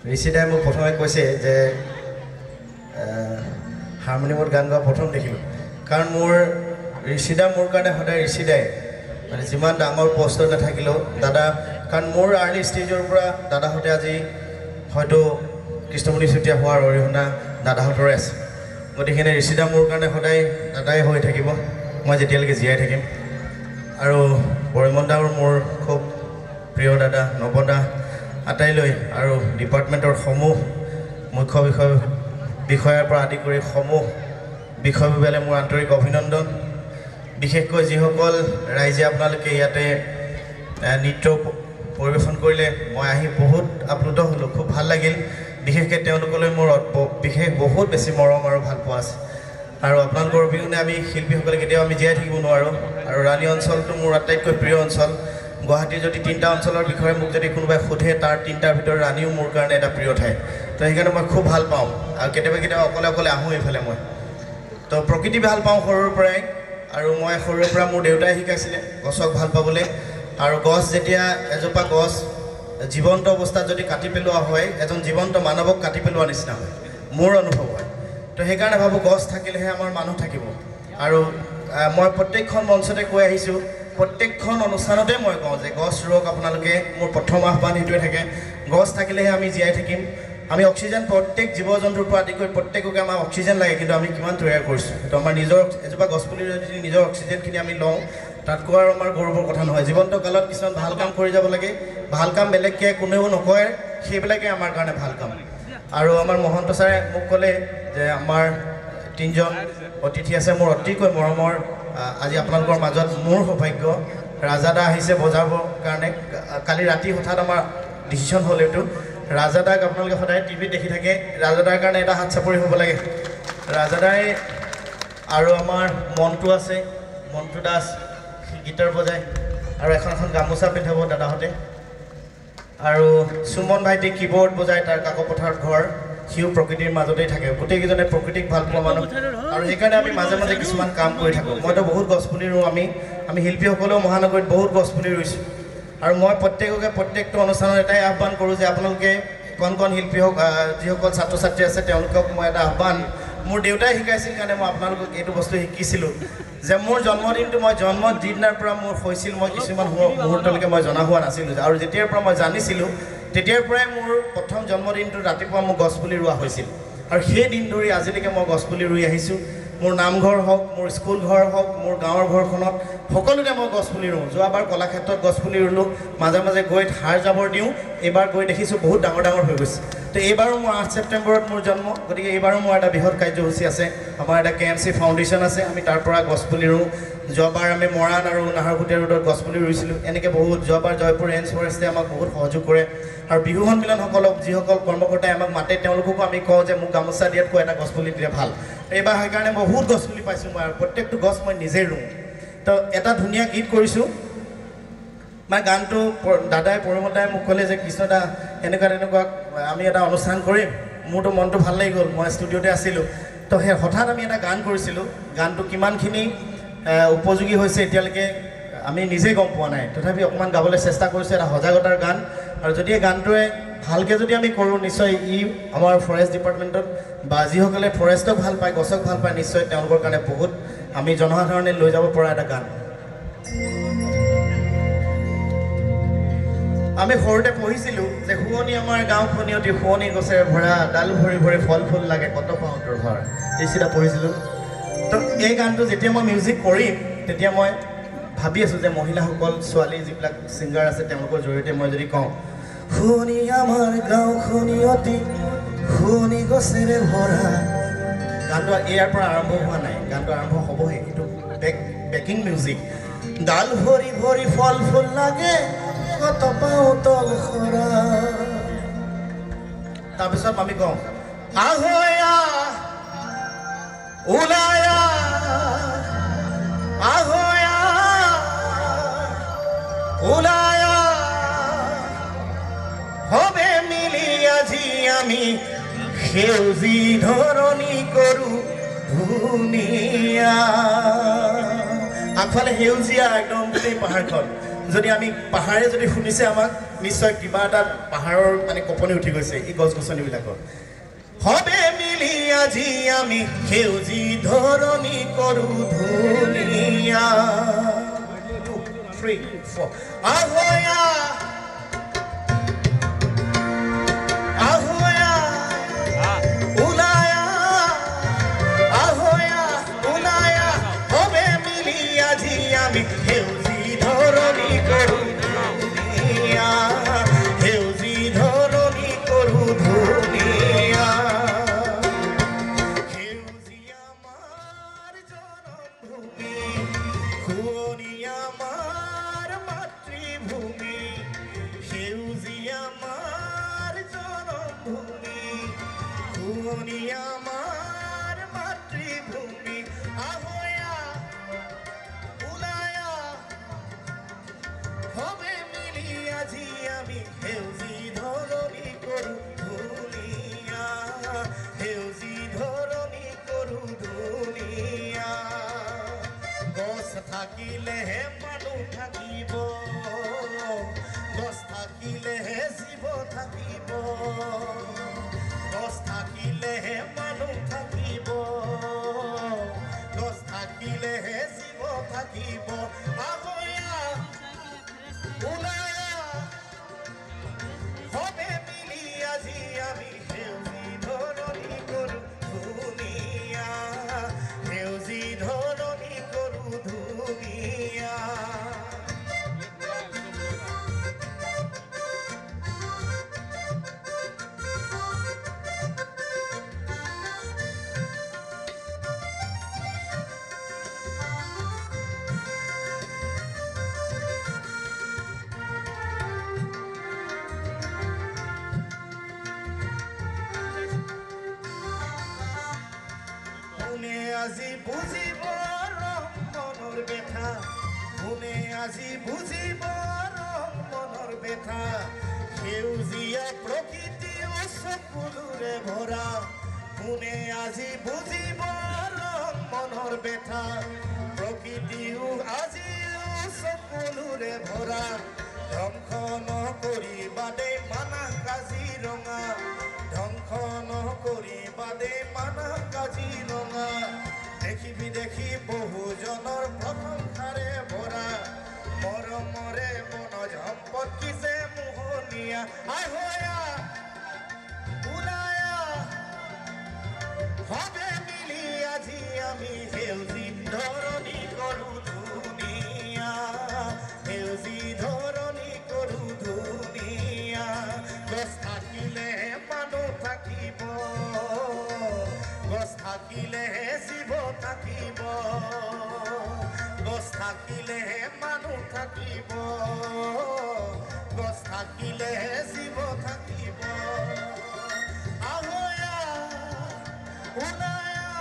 ঋষিদাই মোক প্ৰথমে কৈছে যে হাৰমনিয়ামত গান গোৱা প্ৰথম দেখিলোঁ কাৰণ মোৰ ঋষিদা মোৰ কাৰণে সদায় ঋষিদাই মানে যিমান ডাঙৰ পষ্টত নাথাকিলেও দাদা কাৰণ মোৰ আৰ্লি ষ্টেজৰ পৰা দাদাহঁতে আজি হয়তো কৃষ্ণমণি চুতীয়া হোৱাৰ অৰিহণা দাদাহঁতৰে আছে গতিকে ঋষিদা মোৰ কাৰণে সদায় দাদাই হৈ থাকিব মই যেতিয়ালৈকে জীয়াই থাকিম আৰু পৰিমল দাও মোৰ খুব প্ৰিয় দাদা নৱদা আটাইলৈ আৰু ডিপাৰ্টমেণ্টৰ সমূহ মুখ্য বিষয়াৰ পৰা আদি কৰি সমূহ বিষয়বিভাগে মোৰ আন্তৰিক অভিনন্দন বিশেষকৈ যিসকল ৰাইজে আপোনালোকে ইয়াতে নৃত্য পৰিৱেশন কৰিলে মই আহি বহুত আপ্লুত হ'লোঁ খুব ভাল লাগিল বিশেষকৈ তেওঁলোকলৈ মোৰ বিশেষ বহুত বেছি মৰম আৰু ভাল পোৱা আছে আৰু আপোনালোকৰ অবিহনে আমি শিল্পীসকলে কেতিয়াও আমি জীয়াই থাকিব নোৱাৰোঁ আৰু ৰাণী অঞ্চলটো মোৰ আটাইতকৈ প্ৰিয় অঞ্চল গুৱাহাটীৰ যদি 3টা অঞ্চলৰ বিষয়ে মোক যদি কোনোবাই সোধে তাৰ 3টাৰ ভিতৰত ৰাণীও মোৰ কাৰণে এটা প্ৰিয় ঠাই তো সেইকাৰণে মই খুব ভাল পাওঁ আৰু কেতিয়াবা অকলে আহোঁ এইফালে মই তো প্ৰকৃতি ভাল পাওঁ সৰুৰ পৰাই আৰু মই সৰুৰ পৰা মোৰ দেউতাই শিকাইছিলে গছক ভাল পাবলৈ আৰু গছ যেতিয়া এজোপা গছ জীৱন্ত অৱস্থাত যদি কাটি পেলোৱা হয় এজন জীৱন্ত মানৱক কাটি পেলোৱা নিচিনা হয় মোৰ অনুভৱ হয় তো সেইকাৰণে ভাবোঁ গছ থাকিলেহে আমাৰ মানুহ থাকিব আৰু মই প্ৰত্যেকখন মঞ্চতে কৈ আহিছোঁ প্ৰত্যেকখন অনুষ্ঠানতে মই কওঁ যে গছ ৰুওক আপোনালোকে মোৰ প্ৰথম আহ্বান সেইটোৱে থাকে গছ থাকিলেহে আমি জীয়াই থাকিম আমি অক্সিজেন প্ৰত্যেক জীৱ জন্তুৰ পৰা আদি কৰি প্ৰত্যেককে আমাৰ অক্সিজেন লাগে কিন্তু আমি কিমান তৈয়াৰ কৰিছোঁ সেইটো আমাৰ নিজৰ এজোপা গছপুলিৰ যদি নিজৰ অক্সিজেনখিনি আমি লওঁ তাতকৈ আৰু আমাৰ গৌৰৱৰ কথা নহয় জীৱন্ত কালত কিছুমান ভাল কাম কৰি যাব লাগে ভাল কাম বেলেগকৈ কোনেও নকয় সেইবিলাকে আমাৰ কাৰণে ভাল কাম আৰু আমাৰ মহন্ত ছাৰে মোক ক'লে যে আমাৰ 3জন অতিথি আছে মোৰ অতিকৈ মৰমৰ আজি আপোনালোকৰ মাজত মোৰ সৌভাগ্য ৰাজাদা আহিছে বজাবৰ কাৰণে কালি ৰাতি হঠাৎ আমাৰ ডিচিশ্যন হ'ল এইটো ৰাজাদাক আপোনালোকে সদায় টিভিত দেখি থাকে ৰাজাদাৰ কাৰণে এটা হাত চাপৰি হ'ব লাগে ৰাজাদাই আৰু আমাৰ মন্টু আছে মন্টু দাস গীটাৰ বজায় আৰু এখন গামোচা পিন্ধাব দাদাহঁতে আৰু সুমন ভাইটি কীবৰ্ড বজায় তাৰ কাকপথাৰত ঘৰ সিও প্ৰকৃতিৰ মাজতেই থাকে গোটেইকেইজনে প্ৰকৃতিক ভাল পোৱা মানুহ আৰু সেইকাৰণে আমি মাজে মাজে কিছুমান কাম কৰি থাকোঁ মইতো বহুত গছপুলি ৰুওঁ আমি শিল্পীসকলেও মহানগৰীত বহুত গছপুলি ৰুইছোঁ আৰু মই প্ৰত্যেকটো অনুষ্ঠানত এটাই আহ্বান কৰোঁ যে আপোনালোকে কণ শিল্পী হওক যিসকল ছাত্ৰ ছাত্ৰী আছে তেওঁলোকক মই এটা আহ্বান মোৰ দেউতাই শিকাইছিল কাৰণে মই আপোনালোকক এইটো বস্তু শিকিছিলোঁ যে মোৰ জন্মদিনটো মই জন্মৰ দিনাৰ পৰা মোৰ হৈছিল মই কিছুমান মুহূৰ্তলৈকে মই জনা হোৱা নাছিলোঁ আৰু যেতিয়াৰ পৰা মই জানিছিলোঁ তেতিয়াৰ পৰাই মোৰ প্ৰথম জন্মদিনটো ৰাতিপুৱা মোৰ গছপুলি ৰোৱা হৈছিল আৰু সেই দিন ধৰি আজিলৈকে মই গছপুলি ৰুই আহিছোঁ মোৰ নামঘৰ হওক মোৰ স্কুল ঘৰ হওক মোৰ গাঁৱৰ ঘৰখনত সকলোতে মই গছপুলি ৰুওঁ যোৱাবাৰ কলাক্ষেত্ৰত গছপুলি ৰুলোঁ মাজে মাজে গৈ ধাৰ জাবৰ দিওঁ এইবাৰ গৈ দেখিছোঁ বহুত ডাঙৰ হৈ গৈছে তো এইবাৰো মোৰ 8 ছেপ্টেম্বৰত মোৰ জন্ম গতিকে এইবাৰো মোৰ এটা বৃহৎ কাৰ্যসূচী আছে আমাৰ এটা KMC ফাউণ্ডেশ্যন আছে আমি তাৰ পৰা গছপুলি ৰুওঁ যোৱাবাৰ আমি মৰাণ আৰু নাহৰকটীয়া ৰোডত গছপুলি ৰুইছিলোঁ এনেকৈ বহুত যোৱাবাৰ জয়পুৰ ৰেঞ্জ ফৰেষ্টে আমাক বহুত সহযোগ কৰে আৰু বিহু সন্মিলনসকলক যিসকল কৰ্মকৰ্তাই আমাক মাতে তেওঁলোককো আমি কওঁ যে মোক গামোচা দিয়াতকৈ এটা গছপুলি দিলে ভাল এইবাৰ সেইকাৰণে মই বহুত গছপুলি পাইছোঁ মই আৰু প্ৰত্যেকটো গছ মই নিজেই ৰুওঁ তো এটা ধুনীয়া গীত কৰিছোঁ মই গানটো দাদাই পৰিমল দাই মোক ক'লে যে কৃষ্ণদা এনেকুৱা আমি এটা অনুষ্ঠান কৰিম মোৰতো মনটো ভাল লাগি গ'ল মই ষ্টুডিঅ'তে আছিলোঁ তো সেই হঠাৎ আমি এটা গান কৰিছিলোঁ গানটো কিমানখিনি উপযোগী হৈছে এতিয়ালৈকে আমি নিজেই গম পোৱা নাই তথাপি অকণমান গাবলৈ চেষ্টা কৰিছোঁ এটা সজাগতাৰ গান আৰু যদি এই গানটোৱে ভালকৈ যদি আমি কৰোঁ নিশ্চয় আমাৰ ফৰেষ্ট ডিপাৰ্টমেণ্টত বা যিসকলে ফৰেষ্টক ভাল পায় গছক ভাল পায় নিশ্চয় তেওঁলোকৰ কাৰণে বহুত আমি জনসাধাৰণে লৈ যাব পৰা এটা গান আমি সৰুতে পঢ়িছিলোঁ যে শুৱনি আমাৰ গাঁওখনি অতি শুৱনি গছেৰে ভৰা ডাল ভৰি ভৰি ফল ফুল লাগে কত পাওঁ তোৰ ঘৰ এইচিটা পঢ়িছিলোঁ তো এই গানটো যেতিয়া মই মিউজিক কৰিম তেতিয়া মই ভাবি আছোঁ যে মহিলাসকল ছোৱালী যিবিলাক ছিংগাৰ আছে তেওঁলোকৰ জৰিয়তে মই যদি কওঁ শুৱনি আমাৰ গাঁওখনি অতি শুৱনি গছেৰে ভৰা গানটো ইয়াৰ পৰা আৰম্ভ হোৱা নাই গানটো আৰম্ভ হ'বহে এইটো বেকিং মিউজিক ডাল ভৰি ভৰি ফল ফুল লাগে কত পাওঁ তল খৰা তাৰপিছত আমি কওঁ আহয়া ওলায়া আহয়া ওলায়া হবে মিলি আজি আমি সেউজী ধৰণী কৰোঁ ধুনীয়া আগফালে সেউজীয়া একদম গোটেই পাহাৰখন যদি আমি পাহাৰে যদি শুনিছে আমাক নিশ্চয় কিবা এটা পাহাৰৰ মানে কঁপনি উঠি গৈছে এই গছ গছনিবিলাকৰ হবে মিলি আজি আমি সেউজী ধৰণী কৰো ধুনীয়া 2 3 4 আহয়া আহয়া উলায়া আহয়া উলায়া হবে মিলি আজি আমি সেউজী ধৰণী কৰো ধুনীয়া সেউজী ধৰণী কৰো ধুনীয়া সেউজীয়া মাৰ জনমভূমি শুৱনীয়া মাৰ মাতৃভূমি সেউজীয়া মাৰ জনমভূমি শুৱনীয়া মাৰ মাতৃভূমি আহয়া উলায়া হবে মিলি আজি আমি সেউজী ধৰণী কৰো ধুনীয়া সেউজী ধৰণী কৰো ধুনীয়া গছ থাকিলেহে মানুহ থাকিব গছ থাকিলেহে জীৱ থাকিব গছ থাকিলেহে মানুহ থাকিব গছ থাকিলেহে জীৱ থাকিব আহয়া উলায়া হবে মিলি আজি আমি সেউজী ধৰণী কৰো ধুনীয়া সেউজী ধৰণী কৰো ধুনীয়া কোনে আজি বুজিব ৰং মনৰ বেথা কোনে আজি বুজিব ৰং মনৰ বেথা সেউজীয়া প্ৰকৃতি সকলোৰে ভৰা কোনে আজি বুজিব ৰং মনৰ বেথা প্ৰকৃতিও আজি সকলোৰে ভৰা ধ্বংস নকৰিবা দেই মানাহ কাজিৰঙা ধ্বংস নকৰিবা দেই মানাহ কাজিৰঙা দেখিবি দেখি বহুজনৰ প্ৰশংসাৰে ভৰা মৰমৰে বনজ সম্পদ কি যে মোহনীয়া আহয়া উলায়া হবে মিলি আজি আমি সেউজী ধৰণী কৰো ধুনীয়া সেউজী ধৰণী কৰো ধুনীয়া গছ থাকিলেহে মানুহ থাকিব গছ থাকিলেহে জীৱ থাকিব গছ থাকিলেহে মানুহ থাকিব গছ থাকিলেহে জীৱ থাকিব আহয়া উলায়া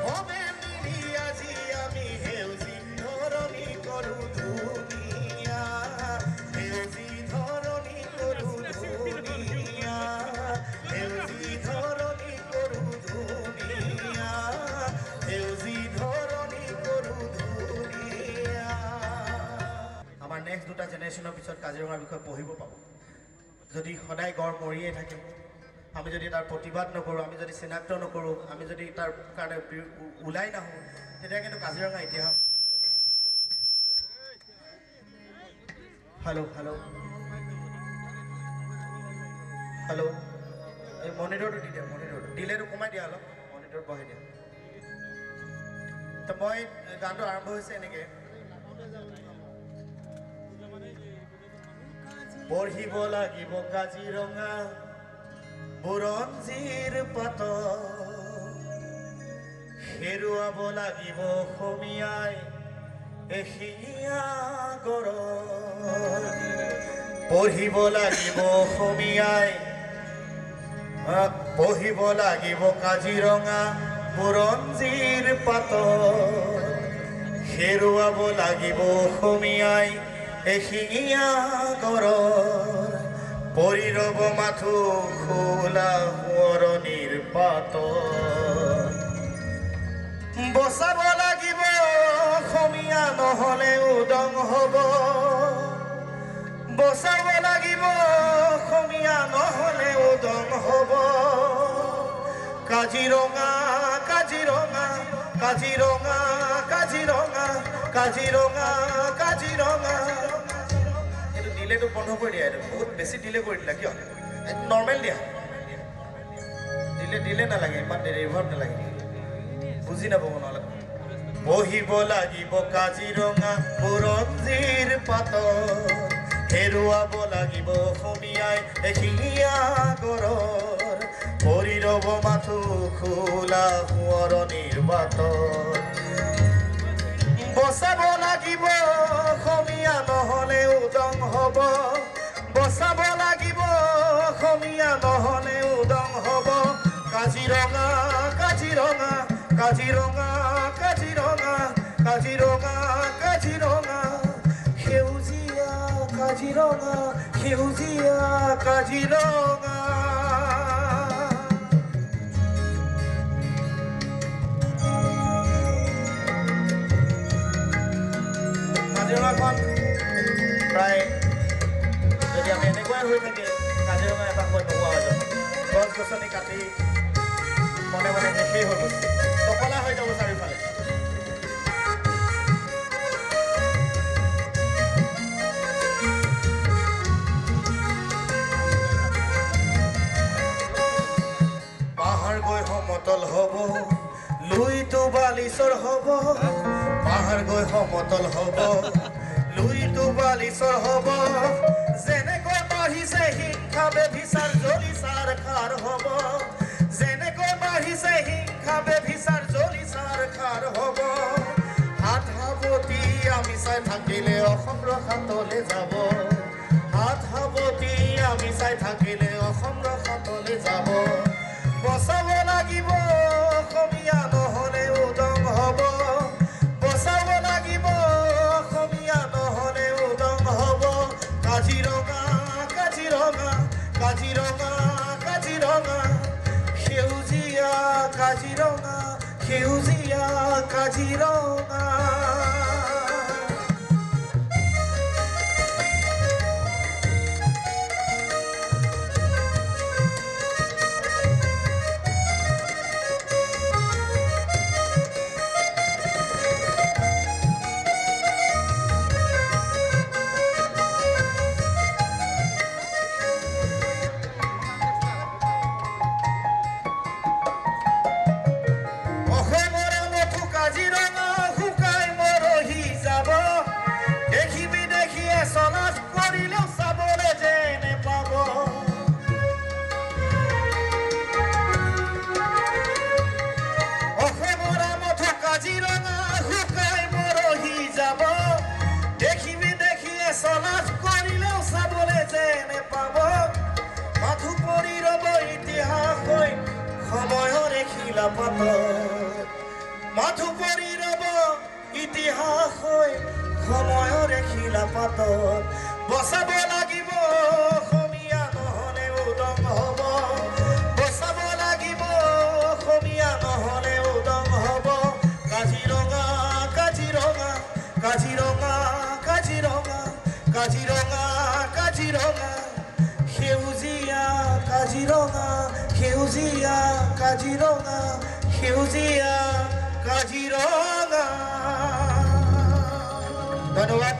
হবে মিলি আজি আমি সেউজী ধৰণী কৰো ধুনীয়া সেউজী ধৰণী কৰো ধুনীয়া সেউজী ধৰণী কৰো ধুনীয়া সেউজী ধৰণী কৰো ধুনীয়া আমাৰ নেক্সট দুটা জেনেৰেশ্যনৰ পিছত কাজিৰঙাৰ বিষয়ে পঢ়িব পাব যদি সদায় গড় মৰিয়ে থাকে আমি যদি তাৰ প্ৰতিবাদ নকৰোঁ আমি যদি চিনাক্ত নকৰোঁ আমি যদি তাৰ কাৰণে ওলাই নাহোঁ তেতিয়া কিন্তু কাজিৰঙা ইতিহাস হেল্ল' হেল্ল' হেল্ল' এই মনিটৰটো দি দিয়া মনিটৰটো দিলেতো কমাই দিয়া অলপ মনিটৰত বহাই দিয়া তো মই গানটো আৰম্ভ হৈছে এনেকৈ পঢ়িব লাগিব কাজিৰঙা বুৰঞ্জীৰ পাত হেৰুৱাব লাগিব অসমীয়াই এশিঙীয়া গড় পঢ়িব লাগিব অসমীয়াই পঢ়িব লাগিব কাজিৰঙা বুৰঞ্জীৰ পাত হেৰুৱাব লাগিব অসমীয়াই এশিঙীয়া গড়ৰ পৰি ৰব মাথো খোলা সোঁৱৰণিৰ পাত বচাব লাগিব অসমীয়া নহলে উদং হব বচাব লাগিব অসমীয়া নহলে উদং হব কাজিৰঙা কাজিৰঙা কাজিৰঙা কাজিৰঙা কাজিৰঙা কাজিৰঙা এইটো দিলেটো বন্ধ কৰি দিয়া এইটো বহুত বেছি দিলে কৰি দিলা কিয় নৰ্মেল দিয়া দিলে নালাগে ইমান ৰিভাৰ্ব নালাগে বুজি নাপাব নহ'লে বহিব লাগিব কাজিৰঙা বুৰঞ্জীৰ পাতত হেৰুৱাব লাগিব অসমীয়াই এশিঙীয়া গড়ৰ পৰি ৰ'ব মাথো খোলা সোঁৱৰণিৰ বাটত বচাব লাগিব অসমীয়া নহ'লে উদং হ'ব বচাব লাগিব অসমীয়া নহ'লে উদং হ'ব কাজিৰঙা কাজিৰঙা কাজিৰঙা কাজিৰঙা কাজিৰঙা কাজিৰঙা সেউজীয়া কাজিৰঙা সেউজীয়া কাজিৰঙা কাজিৰঙাখন প্ৰায় যদি আমি এনেকুৱাই হৈ থাকে কাজিৰঙা এটা সময় নোহোৱা হৈ যাব গছ গছনি কাটি মনে মনে শেষেই হৈ গৈছে টকলা হৈ যাব চাৰিওফালে পাহাৰ গৈ সমতল হ'ব লুইটো বালিচৰ হ'ব পাহাৰ গৈ সমতল হ'ব লুইটো বালিচৰ হ'ব যেনেকৈ বাঢ়িছে হিংসা বেভিচাৰ জ্বলিচাৰ খাৰ হ'ব যেনেকৈ বাঢ়িছে হিংসা বেভিচাৰ জ্বলিচাৰ খাৰ হ'ব হাত সাৱটি আমি চাই থাকিলে অসম ৰসাতলে যাব হাত সাৱটি আমি চাই থাকিলে অসম ৰসাতলে যাব বচাব লাগিব অসমীয়া নহ'লে উদং হ'ব বচাব লাগিব অসমীয়া নহ'লে উদং হ'ব কাজিৰঙা কাজিৰঙা কাজিৰঙা কাজিৰঙা সেউজীয়া কাজিৰঙা সেউজীয়া কাজিৰঙা মাথো পৰি ৰব ইতিহাস হৈ সময়ৰে খিলাপাতত বচাব লাগিব অসমীয়া নহ'লে উদং হ'ব বচাব লাগিব অসমীয়া নহ'লে উদং হ'ব কাজিৰঙা কাজিৰঙা কাজিৰঙা কাজিৰঙা কাজিৰঙা কাজিৰঙা সেউজীয়া কাজিৰঙা সেউজীয়া কাজিৰঙা সেউজীয়া কাজিৰঙা ধন্যবাদ